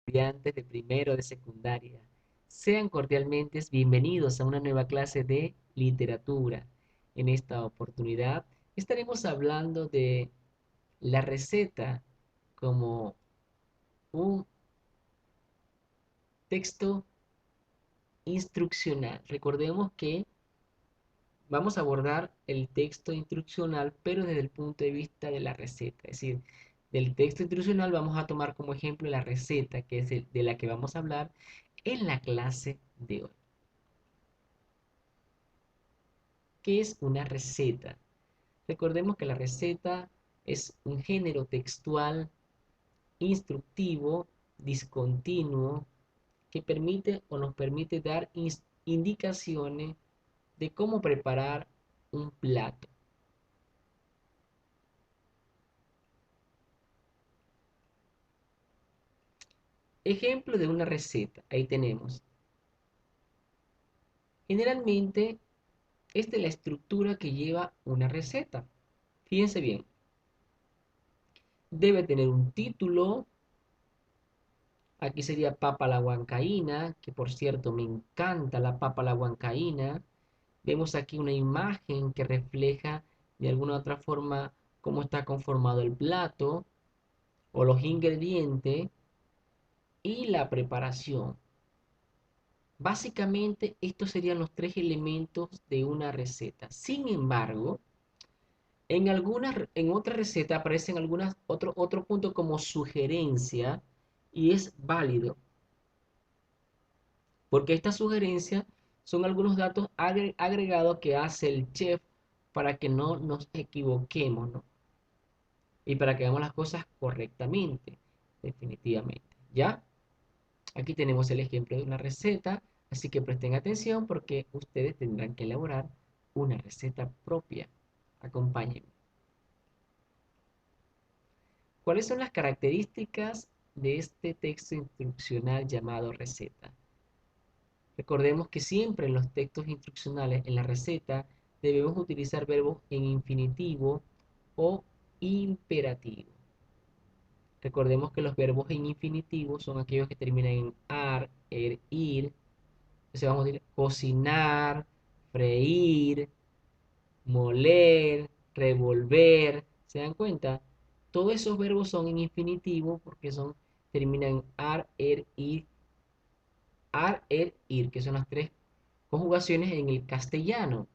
Estudiantes de primero de secundaria. Sean cordialmente bienvenidos a una nueva clase de literatura. En esta oportunidad estaremos hablando de la receta como un texto instruccional. Recordemos que vamos a abordar el texto instruccional, pero desde el punto de vista de la receta. Es decir, del texto instruccional vamos a tomar como ejemplo la receta, que es de la que vamos a hablar en la clase de hoy. ¿Qué es una receta? Recordemos que la receta es un género textual instructivo, discontinuo, que permite o nos permite dar indicaciones de cómo preparar un plato. Ejemplo de una receta. Ahí tenemos. Generalmente, esta es la estructura que lleva una receta. Fíjense bien. Debe tener un título. Aquí sería papa a la huancaína, que por cierto me encanta la papa a la huancaína. Vemos aquí una imagen que refleja de alguna otra forma cómo está conformado el plato o los ingredientes y la preparación. Básicamente estos serían los tres elementos de una receta. Sin embargo, en otra receta aparecen otro punto como sugerencia y es válido porque estas sugerencias son algunos datos agregados que hace el chef para que no nos equivoquemos, ¿no? Y para que hagamos las cosas correctamente, definitivamente. ¿Ya? Aquí tenemos el ejemplo de una receta, así que presten atención porque ustedes tendrán que elaborar una receta propia. Acompáñenme. ¿Cuáles son las características de este texto instruccional llamado receta? Recordemos que siempre en los textos instruccionales, en la receta, debemos utilizar verbos en infinitivo o imperativo. Recordemos que los verbos en infinitivo son aquellos que terminan en ar, er, ir. Entonces vamos a decir cocinar, freír, moler, revolver. ¿Se dan cuenta? Todos esos verbos son en infinitivo porque terminan en ar, er, ir, ir, que son las tres conjugaciones en el castellano.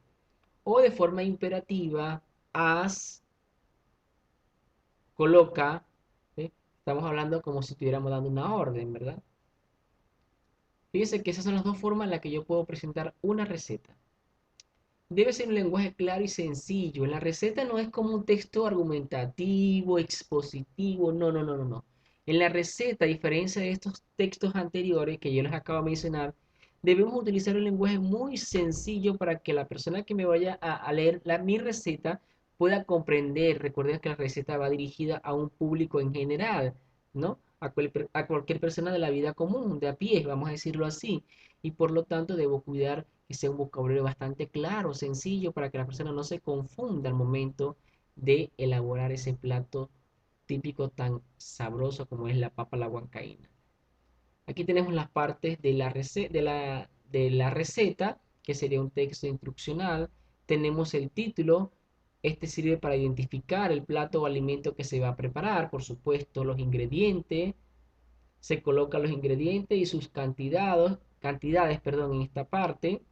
O de forma imperativa, haz, coloca. ¿Sí? Estamos hablando como si estuviéramos dando una orden, ¿verdad? Fíjense que esas son las dos formas en las que yo puedo presentar una receta. Debe ser un lenguaje claro y sencillo. La receta no es como un texto argumentativo, expositivo, no, no, no, no, no. En la receta, a diferencia de estos textos anteriores que yo les acabo de mencionar, debemos utilizar un lenguaje muy sencillo para que la persona que me vaya a leer mi receta pueda comprender. Recuerden que la receta va dirigida a un público en general, ¿no? A cualquier persona de la vida común, de a pie, vamos a decirlo así. Y por lo tanto debo cuidar que sea un vocabulario bastante claro, sencillo, para que la persona no se confunda al momento de elaborar ese plato típico tan sabroso como es la papa a la huancaína. Aquí tenemos las partes de la receta, que sería un texto instruccional. Tenemos el título. Este sirve para identificar el plato o alimento que se va a preparar. Por supuesto, los ingredientes. Se colocan los ingredientes y sus cantidades, perdón, en esta parte.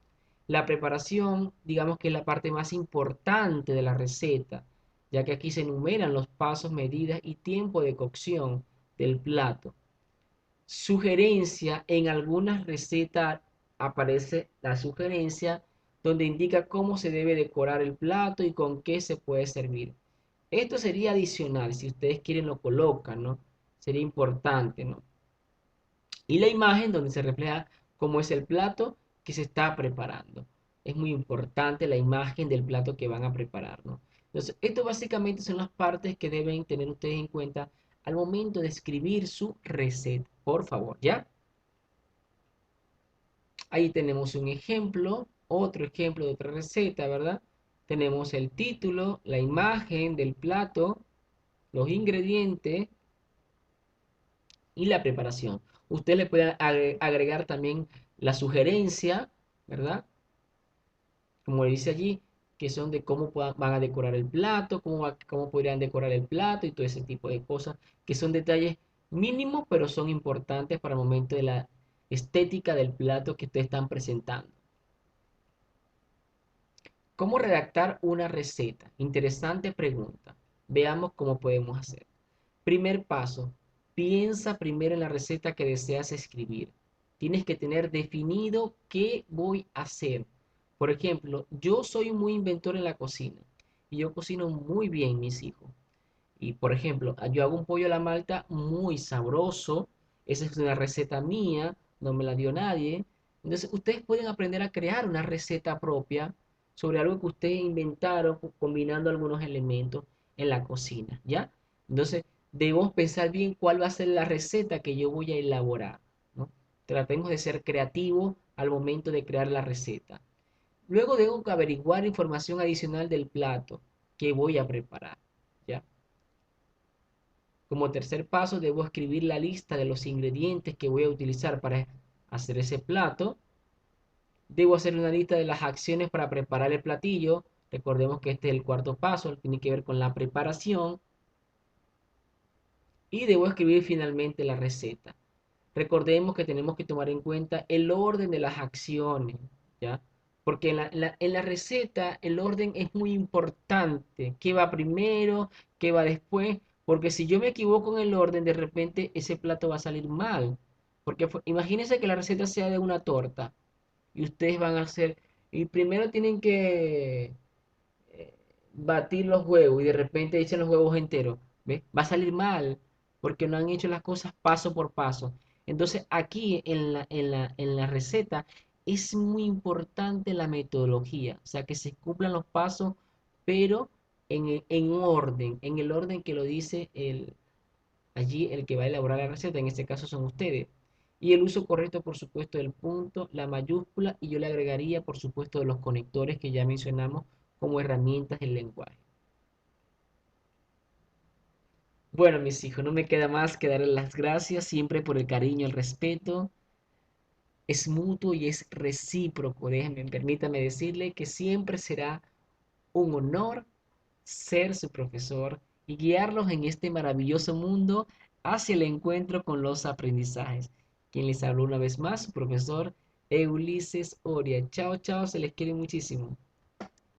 La preparación, digamos que es la parte más importante de la receta, ya que aquí se enumeran los pasos, medidas y tiempo de cocción del plato. Sugerencia, en algunas recetas aparece la sugerencia donde indica cómo se debe decorar el plato y con qué se puede servir. Esto sería adicional, si ustedes quieren lo colocan, ¿no? Sería importante, ¿no? Y la imagen donde se refleja cómo es el plato que se está preparando. Es muy importante la imagen del plato que van a preparar, ¿no? Entonces, esto básicamente son las partes que deben tener ustedes en cuenta al momento de escribir su receta. Por favor, ¿ya? Ahí tenemos un ejemplo, otro ejemplo de otra receta, ¿verdad? Tenemos el título, la imagen del plato, los ingredientes, y la preparación. Usted le puede agregar también la sugerencia, ¿verdad? Como dice allí, que son de cómo van a decorar el plato, cómo podrían decorar el plato y todo ese tipo de cosas, que son detalles mínimos, pero son importantes para el momento de la estética del plato que ustedes están presentando. ¿Cómo redactar una receta? Interesante pregunta. Veamos cómo podemos hacer. Primer paso, piensa primero en la receta que deseas escribir. Tienes que tener definido qué voy a hacer. Por ejemplo, yo soy muy inventor en la cocina y yo cocino muy bien, mis hijos. Y por ejemplo, yo hago un pollo a la malta muy sabroso. Esa es una receta mía, no me la dio nadie. Entonces, ustedes pueden aprender a crear una receta propia sobre algo que ustedes inventaron combinando algunos elementos en la cocina, ¿ya? Entonces, debemos pensar bien cuál va a ser la receta que yo voy a elaborar, ¿no? Tratemos de ser creativos al momento de crear la receta. Luego debo averiguar información adicional del plato que voy a preparar, ¿ya? Como tercer paso, debo escribir la lista de los ingredientes que voy a utilizar para hacer ese plato. Debo hacer una lista de las acciones para preparar el platillo. Recordemos que este es el cuarto paso, tiene que ver con la preparación. Y debo escribir finalmente la receta. Recordemos que tenemos que tomar en cuenta el orden de las acciones, ¿ya? Porque en la receta el orden es muy importante. ¿Qué va primero? ¿Qué va después? Porque si yo me equivoco en el orden, de repente ese plato va a salir mal. Porque imagínense que la receta sea de una torta y ustedes van a hacer, y primero tienen que eh, batir los huevos y de repente echan los huevos enteros, ¿ves? Va a salir mal porque no han hecho las cosas paso por paso. Entonces aquí en la receta es muy importante la metodología, o sea, que se cumplan los pasos, pero en orden, en el orden que lo dice allí el que va a elaborar la receta, en este caso son ustedes. Y el uso correcto, por supuesto, del punto, la mayúscula, y yo le agregaría, por supuesto, de los conectores que ya mencionamos como herramientas del lenguaje. Bueno, mis hijos, no me queda más que darles las gracias siempre por el cariño, el respeto. Es mutuo y es recíproco. Permítame decirle que siempre será un honor ser su profesor y guiarlos en este maravilloso mundo hacia el encuentro con los aprendizajes. Quien les habló una vez más, su profesor Ulises Oria. Chao, chao, se les quiere muchísimo.